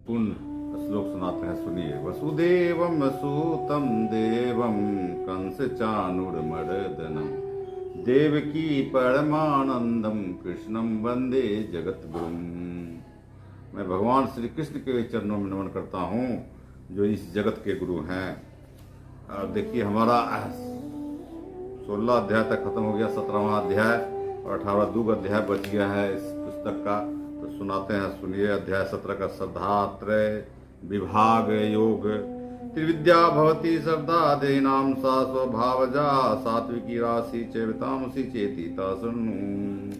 पुनः श्लोक सुनाते हैं, सुनिए। वसुदेवम सूतम देवम कंस चाणूरमर्दनम देवकी परमानंदम कृष्णम वंदे जगत गुरुम। मैं भगवान श्री कृष्ण के चरणों में नमन करता हूँ जो इस जगत के गुरु हैं। और देखिए हमारा 16 अध्याय तक खत्म हो गया, 17वां अध्याय और 18वां दूग अध्याय बच गया है इस पुस्तक का। तो सुनाते हैं, सुनिए। अध्याय 17 का श्रद्धात्रय विभाग योग। त्रिविद्या भवती श्रद्धा देनाम सा स्वभावजा सात्विकी राशि चैवतामसी चेती तनु।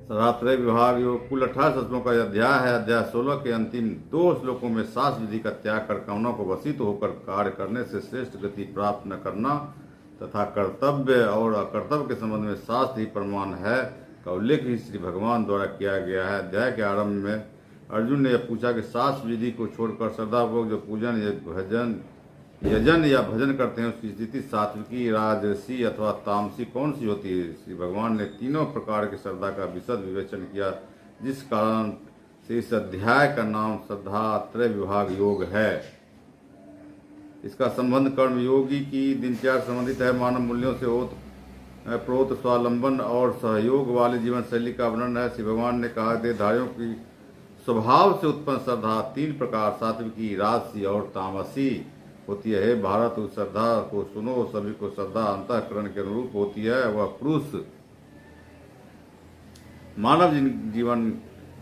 श्रद्धात्रय विभाग योग कुल 18 श्लोकों का अध्याय है। अध्याय 16 के अंतिम 2 श्लोकों में शास्त्र विधि का त्याग कर कामना को वसित होकर कार्य करने से श्रेष्ठ गति प्राप्त न करना तथा कर्तव्य और अकर्तव्य के संबंध में शास्त्र ही प्रमाण है का उल्लेख ही श्री भगवान द्वारा किया गया है। अध्याय के आरंभ में अर्जुन ने यह पूछा कि शास्त्र विधि को छोड़कर श्रद्धापूर्वक जो पूजन यजन या भजन करते हैं उसकी स्थिति सात्विकी राजसी अथवा तामसी कौन सी होती है। श्री भगवान ने तीनों प्रकार की श्रद्धा का विशद विवेचन किया, जिस कारण से इस अध्याय का नाम श्रद्धात्रय विभाग योग है। इसका संबंध कर्म योगी की दिनचर्या संबंधित है। मानव मूल्यों से प्रोत स्वावलंबन और सहयोग वाली जीवन शैली का वर्णन है। श्री भगवान ने कहा, देहधारियों की स्वभाव से उत्पन्न श्रद्धा 3 प्रकार सात्विकी राजसी और तामसी होती है। हे भारत, उस श्रद्धा को सुनो। सभी को श्रद्धा अंतःकरण के अनुरूप होती है। वह पुरुष मानव जीवन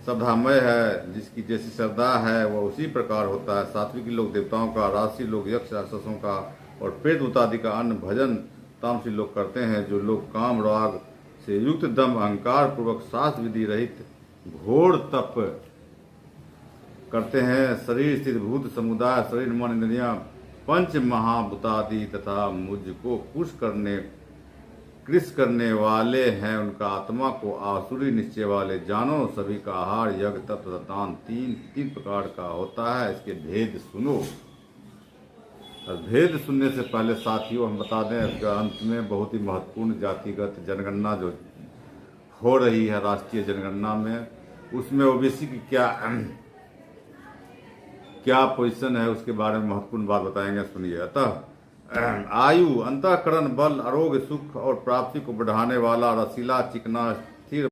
श्रद्धामय है, जिसकी जैसी श्रद्धा है वह उसी प्रकार होता है। सात्विकी लोग देवताओं का, राजसी लोग यक्ष राक्षसों का और प्रेत भूतादि का अन्न भजन तामसी लोग करते हैं। जो लोग काम राग से युक्त दम अहंकार पूर्वक शास्त्र विधि रहित घोर तप करते हैं, शरीर स्थित भूत समुदाय शरीर मन इंद्रियां पंच महाभूतादि तथा मुझको कृष करने वाले हैं, उनका आत्मा को आसुरी निश्चय वाले जानो। सभी का आहार यज्ञ तप तथा दान 3 प्रकार का होता है। इसके भेद सुनो। भेद सुनने से पहले साथियों हम बता दें, इसके अंत में बहुत ही महत्वपूर्ण जातिगत जनगणना जो हो रही है राष्ट्रीय जनगणना में, उसमें ओबीसी की क्या पोजीशन है उसके बारे में महत्वपूर्ण बात बताएंगे, सुनिए। अतः आयु, अंतःकरण बल, आरोग्य, सुख और प्राप्ति को बढ़ाने वाला, रसीला, चिकना,